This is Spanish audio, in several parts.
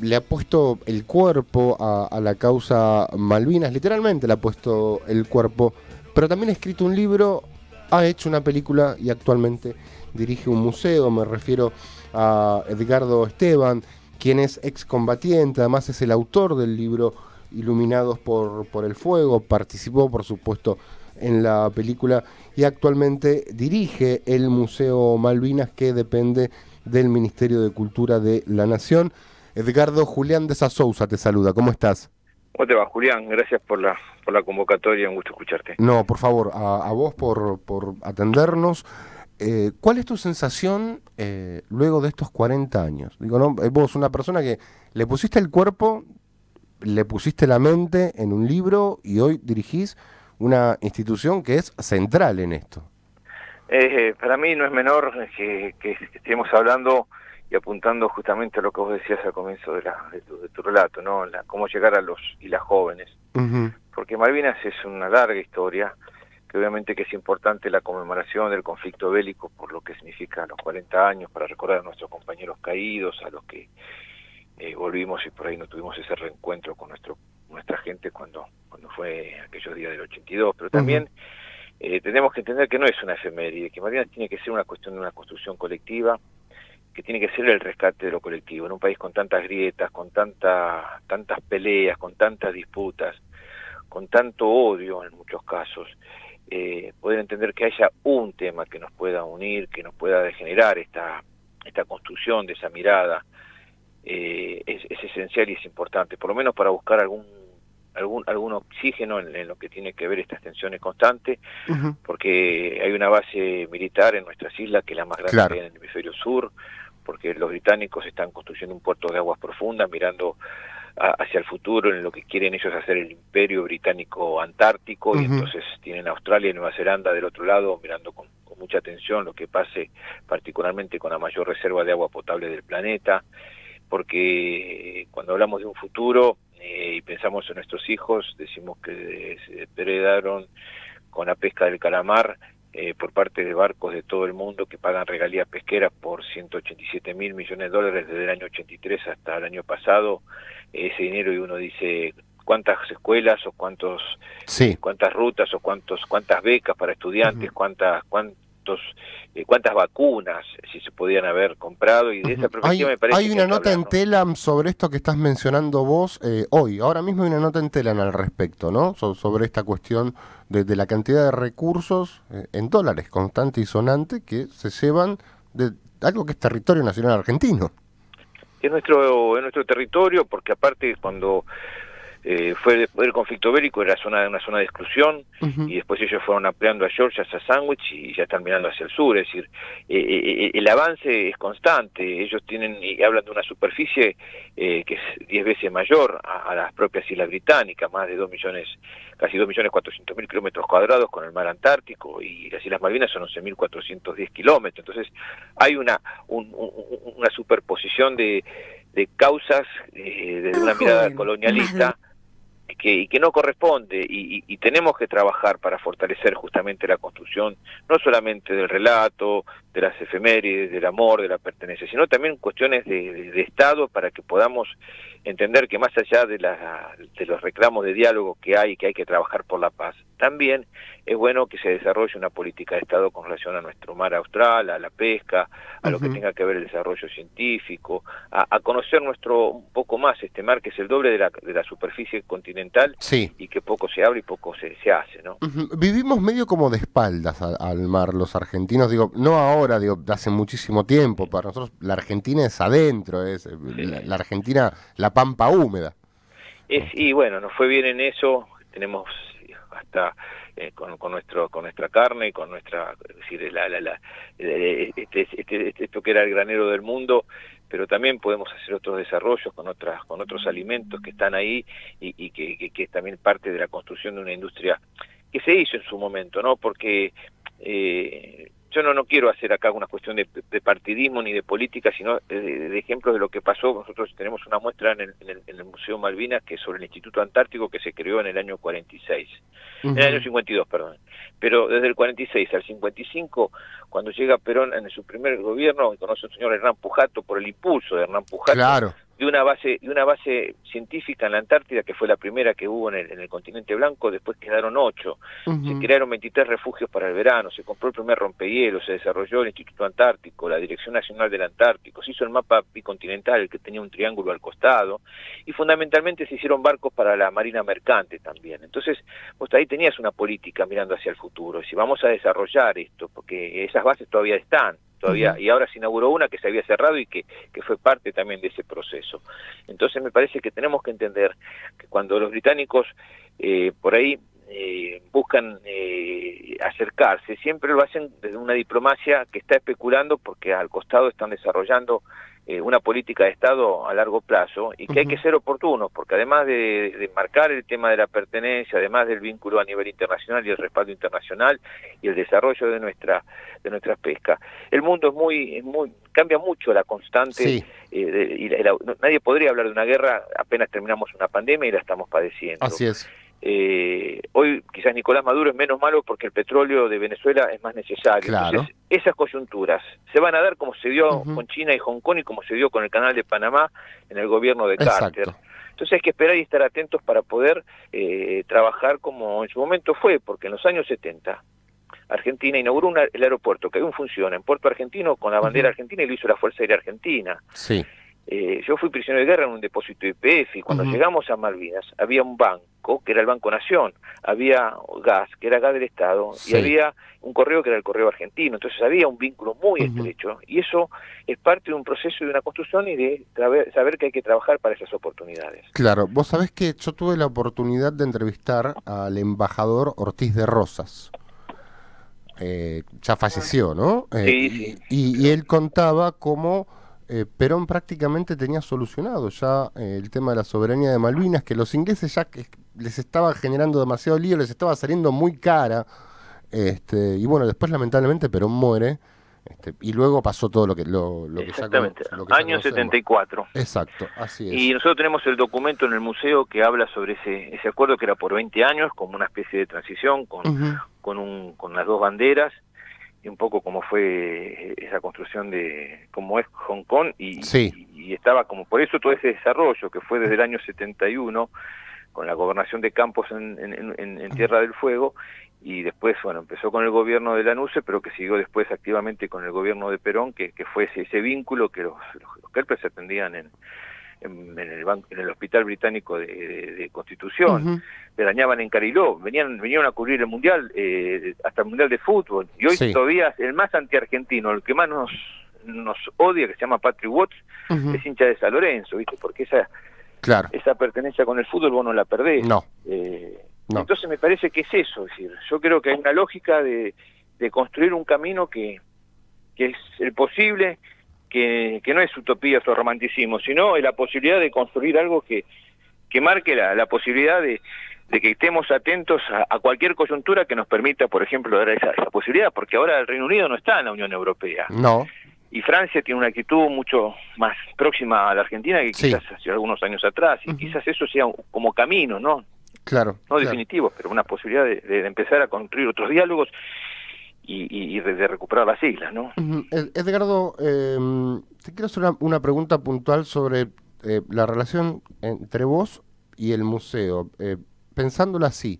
le ha puesto el cuerpo a la causa Malvinas, literalmente le ha puesto el cuerpo, pero también ha escrito un libro, ha hecho una película y actualmente dirige un museo. Me refiero a Edgardo Esteban, quien es excombatiente, además es el autor del libro Iluminados por el Fuego, participó por supuesto en la película y actualmente dirige el Museo Malvinas, que depende del Ministerio de Cultura de la Nación. Edgardo, Julián de Sousa te saluda, ¿cómo estás? ¿Cómo te va, Julián? Gracias por la convocatoria, un gusto escucharte. No, por favor, a vos por atendernos. ¿Cuál es tu sensación luego de estos 40 años? Digo, ¿no? Vos, una persona que le pusiste el cuerpo, le pusiste la mente en un libro y hoy dirigís una institución que es central en esto. Para mí no es menor que estemos hablando y apuntando justamente a lo que vos decías al comienzo de tu relato, ¿no? Cómo llegar a los y las jóvenes. Ujú. Porque Malvinas es una larga historia, que obviamente que es importante la conmemoración del conflicto bélico por lo que significa los 40 años, para recordar a nuestros compañeros caídos, a los que volvimos y por ahí no tuvimos ese reencuentro con nuestra gente cuando fue aquellos días del 82, pero Ujú. también tenemos que entender que no es una efeméride, que Malvinas tiene que ser una cuestión de una construcción colectiva, que tiene que ser el rescate de lo colectivo. En un país con tantas grietas, con tantas peleas, con tantas disputas, con tanto odio en muchos casos, poder entender que haya un tema que nos pueda unir, que nos pueda generar esta construcción de esa mirada, es esencial y es importante, por lo menos para buscar algún oxígeno en lo que tiene que ver estas tensiones constantes, Ujú. porque hay una base militar en nuestras islas que es la más grande que Claro. hay en el hemisferio sur, porque los británicos están construyendo un puerto de aguas profundas mirando hacia el futuro, en lo que quieren ellos hacer el imperio británico antártico, y Ujú. entonces tienen Australia y Nueva Zelanda del otro lado mirando con mucha atención lo que pase particularmente con la mayor reserva de agua potable del planeta, porque cuando hablamos de un futuro y pensamos en nuestros hijos, decimos que se depredaron con la pesca del calamar por parte de barcos de todo el mundo que pagan regalías pesqueras por 187.000 millones de dólares desde el año 83 hasta el año pasado. Ese dinero, y uno dice cuántas escuelas o Sí. cuántas rutas o cuántas becas para estudiantes, Ujú. cuántas vacunas si se podían haber comprado, y de esa Ujú. perspectiva Hay, me parece hay que hay una que nota hablar, en ¿no? Telam sobre esto que estás mencionando vos hoy. Ahora mismo hay una nota en Telam al respecto, ¿no? Sobre esta cuestión de la cantidad de recursos en dólares constante y sonante que se llevan de algo que es territorio nacional argentino. Es nuestro territorio, porque aparte cuando fue el conflicto bélico, era una zona de exclusión, Ujú. y después ellos fueron ampliando a Georgia, hacia Sandwich, y ya están mirando hacia el sur. Es decir, el avance es constante. Ellos tienen y hablan de una superficie que es 10 veces mayor a las propias islas británicas, más de 2 millones, casi 2.400.000 kilómetros cuadrados con el mar Antártico, y las Islas Malvinas son 11.410 kilómetros. Entonces hay una superposición de causas desde Más una mirada joven, más colonialista, y que no corresponde, y tenemos que trabajar para fortalecer justamente la construcción, no solamente del relato, de las efemérides, del amor, de la pertenencia, sino también cuestiones de Estado, para que podamos entender que más allá de los reclamos de diálogo que hay que trabajar por la paz, también es bueno que se desarrolle una política de Estado con relación a nuestro mar austral, a la pesca, a lo que Ujú. tenga que ver el desarrollo científico, a conocer un poco más este mar, que es el doble de la superficie continental, Sí. y que poco se habla y poco se hace, ¿no? Ujú. Vivimos medio como de espaldas al mar los argentinos, digo, no ahora, digo, de hace muchísimo tiempo. Para nosotros la Argentina es adentro, es Sí. la Argentina, la pampa húmeda. Y bueno, nos fue bien en eso, tenemos hasta con nuestra carne, con nuestra, es decir, esto que era el granero del mundo, pero también podemos hacer otros desarrollos con otros alimentos que están ahí, y que es también parte de la construcción de una industria que se hizo en su momento, ¿no? Porque yo no quiero hacer acá una cuestión de partidismo ni de política, sino de ejemplos de lo que pasó. Nosotros tenemos una muestra en el Museo Malvinas, que es sobre el Instituto Antártico, que se creó en el año 46, en el año Ujú. 52, perdón. Pero desde el 46 al 55, cuando llega Perón en su primer gobierno, y conoce al señor Hernán Pujato por el impulso de Hernán Pujato, Claro. de una base científica en la Antártida, que fue la primera que hubo en el continente blanco. Después quedaron 8, se crearon 23 refugios para el verano, se compró el primer rompehielos, se desarrolló el Instituto Antártico, la Dirección Nacional del Antártico, se hizo el mapa bicontinental, el que tenía un triángulo al costado, y fundamentalmente se hicieron barcos para la marina mercante también. Entonces, vos ahí tenías una política mirando hacia el futuro, si vamos a desarrollar esto, porque esas bases todavía están, y ahora se inauguró una que se había cerrado y que fue parte también de ese proceso. Entonces me parece que tenemos que entender que cuando los británicos por ahí buscan acercarse, siempre lo hacen desde una diplomacia que está especulando, porque al costado están desarrollando una política de Estado a largo plazo, y que hay que ser oportunos, porque además de marcar el tema de la pertenencia, además del vínculo a nivel internacional y el respaldo internacional y el desarrollo de nuestra pesca, el mundo cambia mucho la constante, nadie podría hablar de una guerra apenas terminamos una pandemia y la estamos padeciendo. Así es. Hoy quizás Nicolás Maduro es menos malo porque el petróleo de Venezuela es más necesario. Claro. Entonces, esas coyunturas se van a dar como se dio con China y Hong Kong, y como se dio con el Canal de Panamá en el gobierno de Carter. Entonces hay que esperar y estar atentos para poder trabajar como en su momento fue, porque en los años 70 Argentina inauguró el aeropuerto que aún funciona en Puerto Argentino con la bandera argentina, y lo hizo la Fuerza Aérea Argentina. Sí. Yo fui prisionero de guerra en un depósito YPF, y cuando llegamos a Malvinas había un banco, que era el Banco Nación, había gas, que era gas del Estado, y había un correo que era el correo argentino. Entonces había un vínculo muy estrecho, y eso es parte de un proceso y de una construcción, y de saber que hay que trabajar para esas oportunidades. Claro, vos sabés que yo tuve la oportunidad de entrevistar al embajador Ortiz de Rosas. Ya falleció, ¿no? Sí. Y él contaba cómo Perón prácticamente tenía solucionado ya el tema de la soberanía de Malvinas, que los ingleses ya les estaba generando demasiado lío, les estaba saliendo muy cara, y bueno, después lamentablemente Perón muere, y luego pasó todo lo que exactamente, lo que año 74. Exacto, así es. Y nosotros tenemos el documento en el museo que habla sobre ese acuerdo, que era por 20 años, como una especie de transición con las dos banderas, y un poco como fue esa construcción de cómo es Hong Kong, y estaba como por eso todo ese desarrollo que fue desde el año 71 con la gobernación de Campos en Tierra del Fuego, y después, bueno, empezó con el gobierno de Lanusse, pero que siguió después activamente con el gobierno de Perón, que fue ese vínculo que los Kerpes atendían en el Hospital Británico de Constitución, veraneaban en Cariló, vinieron a cubrir el Mundial, hasta el Mundial de Fútbol, y hoy todavía el más antiargentino, el que más nos odia, que se llama Patrick Watts, es hincha de San Lorenzo, ¿viste? Porque esa pertenencia con el fútbol vos no la perdés. No. Entonces me parece que es eso, es decir, yo creo que hay una lógica de construir un camino que es el posible, que no es utopía o romanticismo, sino es la posibilidad de construir algo que marque la posibilidad de que estemos atentos a cualquier coyuntura que nos permita, por ejemplo, dar esa posibilidad, porque ahora el Reino Unido no está en la Unión Europea. No. Y Francia tiene una actitud mucho más próxima a la Argentina que quizás hace algunos años atrás, y quizás eso sea como camino, ¿no? Claro. No definitivo, pero una posibilidad de empezar a construir otros diálogos y de recuperar las islas, ¿no? Edgardo, te quiero hacer una pregunta puntual sobre la relación entre vos y el museo. Pensándolo así,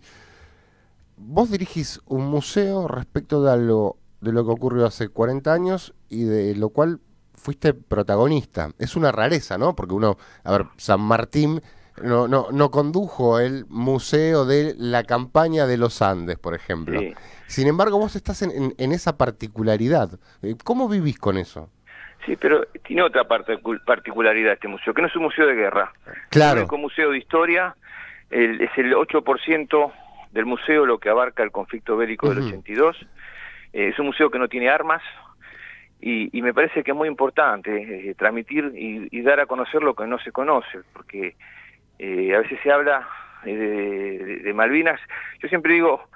vos dirigís un museo respecto de algo de lo que ocurrió hace 40 años y de lo cual fuiste protagonista. Es una rareza, ¿no? Porque San Martín no condujo el museo de la campaña de los Andes, por ejemplo. Sí. Sin embargo, vos estás en esa particularidad. ¿Cómo vivís con eso? Sí, pero tiene otra particularidad este museo, que no es un museo de guerra. Claro. Es el único museo de historia, es el 8% del museo lo que abarca el conflicto bélico del 82. Es un museo que no tiene armas, y me parece que es muy importante transmitir y dar a conocer lo que no se conoce, porque a veces se habla de Malvinas. Yo siempre digo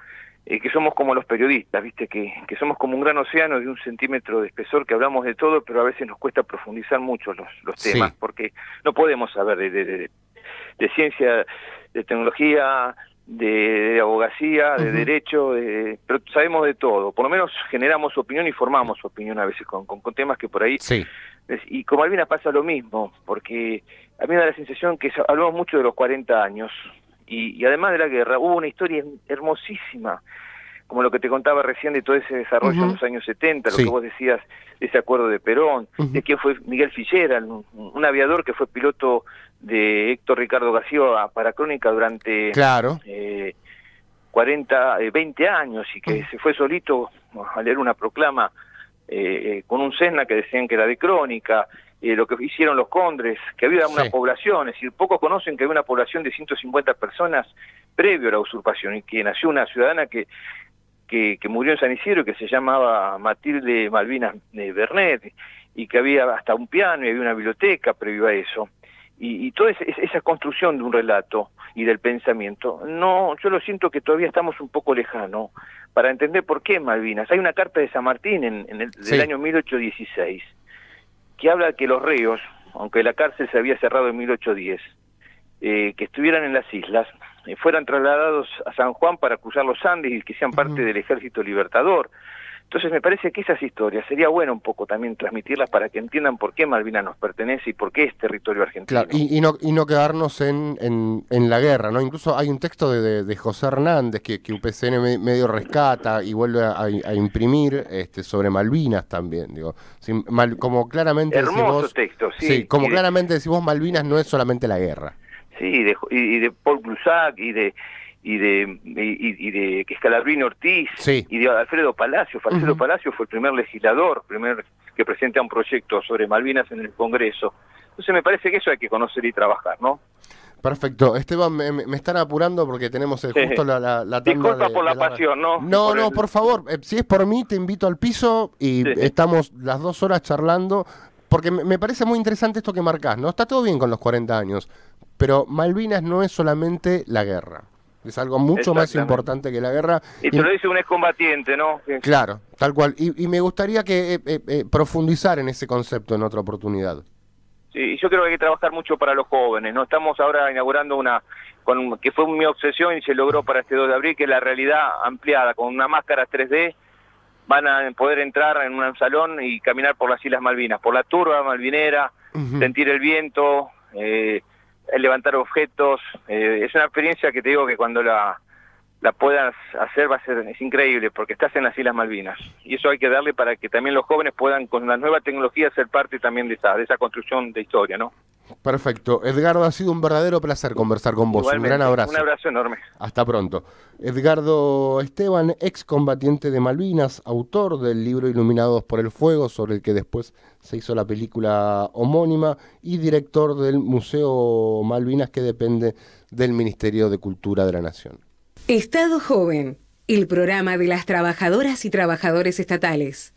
que somos como los periodistas, ¿viste? Que somos como un gran océano de 1 centímetro de espesor, que hablamos de todo, pero a veces nos cuesta profundizar mucho los temas, porque no podemos saber de ciencia, de tecnología, de abogacía, de derecho, pero sabemos de todo. Por lo menos generamos opinión y formamos opinión a veces con temas que por ahí... Sí. Y con Malvinas pasa lo mismo, porque a mí me da la sensación que hablamos mucho de los 40 años, y además de la guerra, hubo una historia hermosísima, como lo que te contaba recién de todo ese desarrollo en los años 70, lo que vos decías de ese acuerdo de Perón, de quién fue Miguel Fillera, un aviador que fue piloto de Héctor Ricardo García para Crónica durante 20 años, y que se fue solito a leer una proclama con un Cessna que decían que era de Crónica, lo que hicieron los Condres, que había una población, es decir, pocos conocen que había una población de 150 personas previo a la usurpación, y que nació una ciudadana que murió en San Isidro, que se llamaba Matilde Malvinas Bernet, y que había hasta un piano y había una biblioteca previo a eso. Y toda esa construcción de un relato y del pensamiento, no, yo lo siento que todavía estamos un poco lejanos para entender por qué Malvinas. Hay una carta de San Martín del año 1816, que habla de que los reos, aunque la cárcel se había cerrado en 1810, que estuvieran en las islas, fueran trasladados a San Juan para cruzar los Andes y que sean parte del Ejército Libertador. Entonces me parece que esas historias sería bueno un poco también transmitirlas para que entiendan por qué Malvinas nos pertenece y por qué es territorio argentino. Claro, y no quedarnos en la guerra, ¿no? Incluso hay un texto de José Hernández que UPCN medio rescata y vuelve a imprimir sobre Malvinas también, digo. Como claramente hermoso decís vos, texto, claramente decís vos, Malvinas no es solamente la guerra. Sí, y de Paul Clusac y de Scalabrini Ortiz, y de Alfredo Palacio. Alfredo Palacio fue el primer legislador, que presenta un proyecto sobre Malvinas en el Congreso. Entonces me parece que eso hay que conocer y trabajar, ¿no? Perfecto. Esteban, me están apurando porque tenemos justo la tanda. Disculpa por la pasión, ¿no? No, por favor, si es por mí, te invito al piso y estamos las 2 horas charlando, porque me parece muy interesante esto que marcás, ¿no? Está todo bien con los 40 años, pero Malvinas no es solamente la guerra. Es algo mucho más importante que la guerra. Y te lo dice un excombatiente, ¿no? Claro, tal cual. Y me gustaría que profundizar en ese concepto en otra oportunidad. Sí, yo creo que hay que trabajar mucho para los jóvenes, ¿no? Estamos ahora inaugurando que fue mi obsesión y se logró para este 2 de abril, que es la realidad ampliada, con una máscara 3D, van a poder entrar en un salón y caminar por las Islas Malvinas, por la turba malvinera, sentir el viento, el levantar objetos. Es una experiencia que te digo que cuando la puedas hacer es increíble, porque estás en las Islas Malvinas, y eso hay que darle para que también los jóvenes puedan con la nueva tecnología ser parte también de esa construcción de historia, ¿no? Perfecto. Edgardo, ha sido un verdadero placer conversar con vos. Igualmente, un gran abrazo. Un abrazo enorme. Hasta pronto. Edgardo Esteban, excombatiente de Malvinas, autor del libro Iluminados por el Fuego, sobre el que después se hizo la película homónima, y director del Museo Malvinas, que depende del Ministerio de Cultura de la Nación. Estado Joven, el programa de las trabajadoras y trabajadores estatales.